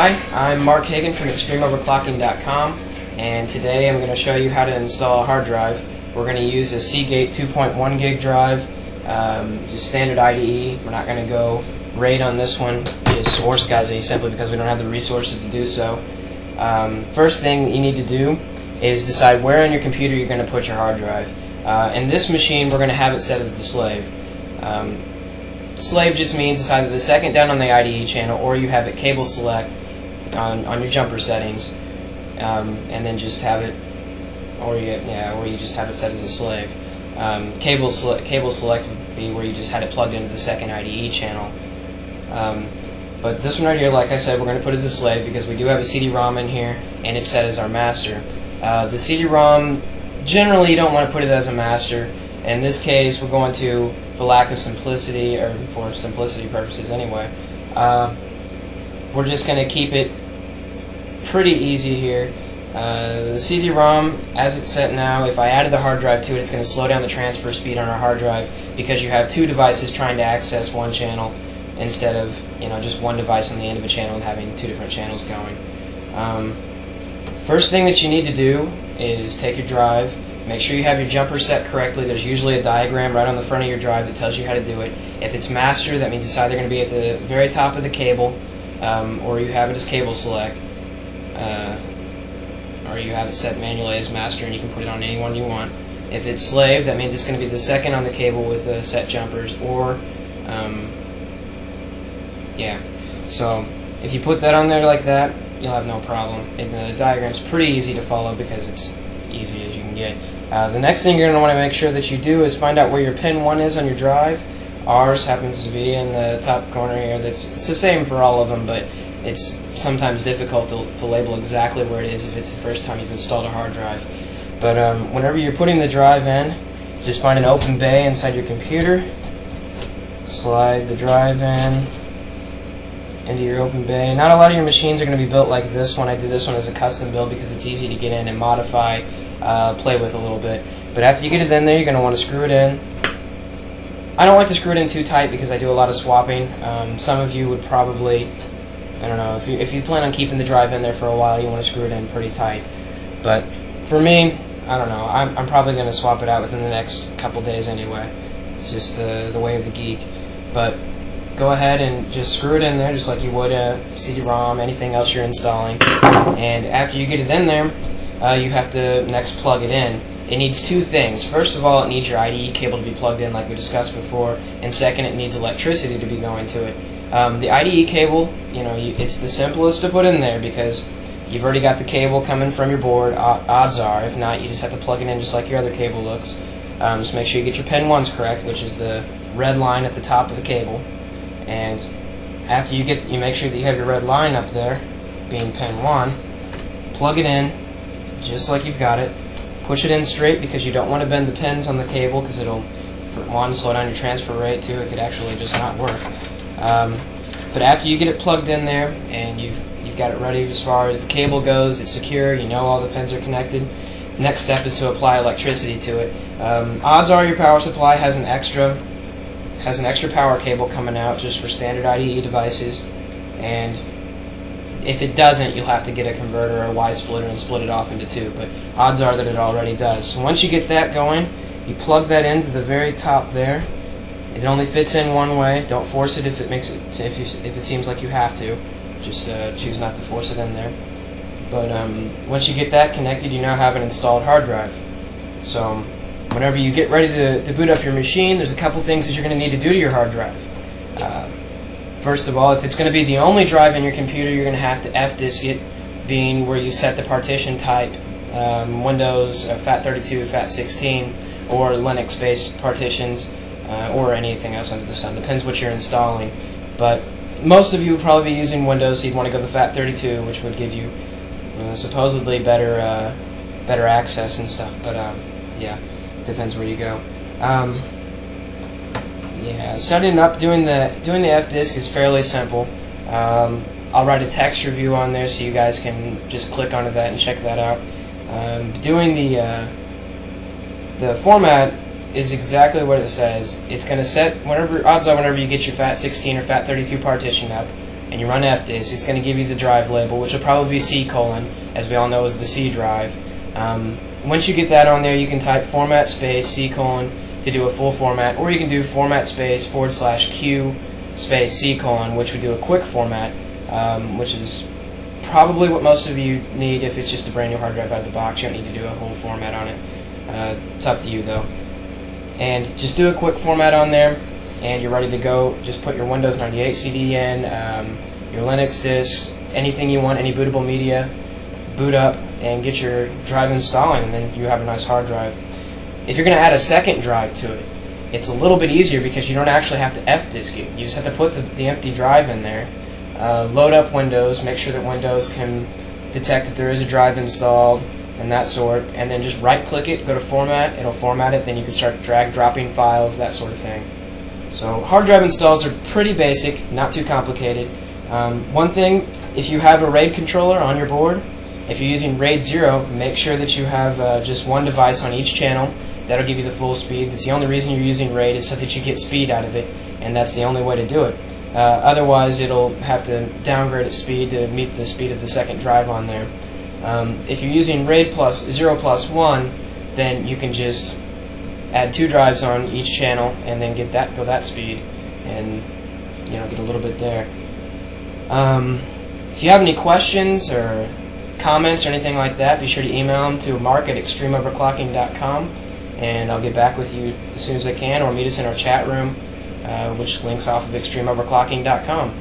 Hi, I'm Mark Hagan from ExtremeOverclocking.com, and today I'm going to show you how to install a hard drive. We're going to use a Seagate 2.1 gig drive, just standard IDE. We're not going to go RAID on this one, or SCSI, simply because we don't have the resources to do so. First thing you need to do is decide where on your computer you're going to put your hard drive. In this machine, we're going to have it set as the slave. Slave just means it's either the second down on the IDE channel, or you have it cable select on your jumper settings, and then just have it, or you just have it set as a slave. Cable select would be where you just had it plugged into the second IDE channel. But this one right here, like I said, we're going to put as a slave because we do have a CD-ROM in here, and it's set as our master. The CD-ROM, generally you don't want to put it as a master. In this case, we're going to, for lack of simplicity, or for simplicity purposes anyway, we're just going to keep it pretty easy here. The CD-ROM, as it's set now, if I added the hard drive to it, it's going to slow down the transfer speed on our hard drive because you have two devices trying to access one channel instead of just one device on the end of a channel and having two different channels going. First thing that you need to do is take your drive. Make sure you have your jumper set correctly. There's usually a diagram right on the front of your drive that tells you how to do it. If it's master, that means it's either going to be at the very top of the cable, or you have it as cable select, or you have it set manually as master and you can put it on any one you want. If it's slave, that means it's going to be the second on the cable with the set jumpers, or so if you put that on there like that, you'll have no problem. And the diagram's pretty easy to follow because it's easy as you can get. The next thing you're going to want to make sure that you do is find out where your pin 1 is on your drive. Ours happens to be in the top corner here. It's the same for all of them, but it's sometimes difficult to label exactly where it is if it's the first time you've installed a hard drive. But whenever you're putting the drive in, just find an open bay inside your computer, slide the drive in into your open bay. Not a lot of your machines are going to be built like this one. I did this one as a custom build because it's easy to get in and modify, play with a little bit. But after you get it in there, you're going to want to screw it in. I don't like to screw it in too tight because I do a lot of swapping. Some of you would probably, I don't know, if you plan on keeping the drive in there for a while, you want to screw it in pretty tight. But for me, I don't know, I'm probably going to swap it out within the next couple days anyway. It's just the way of the geek. But go ahead and just screw it in there just like you would a CD-ROM, anything else you're installing. And after you get it in there, you have to next plug it in. It needs two things. First of all, it needs your IDE cable to be plugged in like we discussed before, and second, it needs electricity to be going to it. The IDE cable, it's the simplest to put in there because you've already got the cable coming from your board, odds are. If not, you just have to plug it in just like your other cable looks. Just make sure you get your pin 1s correct, which is the red line at the top of the cable. And after you make sure that you have your red line up there, being pin 1, plug it in just like you've got it. Push it in straight because you don't want to bend the pins on the cable because it'll, for one, slow down your transfer rate, two, it could actually just not work. But after you get it plugged in there and you've got it ready as far as the cable goes, it's secure, you know all the pins are connected, next step is to apply electricity to it. Odds are your power supply has an extra power cable coming out just for standard IDE devices, and if it doesn't, you'll have to get a converter or a Y splitter and split it off into two, but odds are that it already does. So once you get that going, you plug that into the very top there. It only fits in one way. Don't force it if it seems like you have to. Just choose not to force it in there. But once you get that connected, you now have an installed hard drive. So whenever you get ready to boot up your machine, there's a couple things that you're going to need to do to your hard drive. First of all, if it's going to be the only drive in your computer, you're going to have to F-disk it, being where you set the partition type, Windows, FAT32, FAT16, or Linux-based partitions, or anything else under the sun. Depends what you're installing. But most of you would probably be using Windows, so you'd want to go to FAT32, which would give you supposedly better access and stuff. But yeah, depends where you go. Yeah, setting up, doing the F-disk is fairly simple. I'll write a text review on there so you guys can just click onto that and check that out. Doing the format is exactly what it says. It's going to set, odds are whenever you get your FAT16 or FAT32 partition up, and you run fdisk, it's going to give you the drive label, which will probably be C:, as we all know is the C drive. Once you get that on there, you can type format space C:, to do a full format, or you can do format space /Q space C:, which would do a quick format, which is probably what most of you need if it's just a brand new hard drive out of the box. You don't need to do a whole format on it. It's up to you though. And just do a quick format on there, and you're ready to go. Just put your Windows 98 CD in, your Linux disks, anything you want, any bootable media, boot up, and get your drive installing, and then you have a nice hard drive. If you're going to add a second drive to it, it's a little bit easier because you don't actually have to fdisk it. You just have to put the empty drive in there, load up Windows, make sure that Windows can detect that there is a drive installed, and that sort, and then just right-click it, go to Format, it'll format it, then you can start drag-dropping files, that sort of thing. So hard drive installs are pretty basic, not too complicated. One thing, if you have a RAID controller on your board, if you're using RAID 0, make sure that you have just one device on each channel. That'll give you the full speed. That's the only reason you're using RAID, is so that you get speed out of it, and that's the only way to do it. Otherwise, it'll have to downgrade its speed to meet the speed of the second drive on there. If you're using RAID 0+1, then you can just add 2 drives on each channel and then go that speed, and get a little bit there. If you have any questions or comments or anything like that, be sure to email them to mark@extremeoverclocking.com, and I'll get back with you as soon as I can, or meet us in our chat room, which links off of extremeoverclocking.com.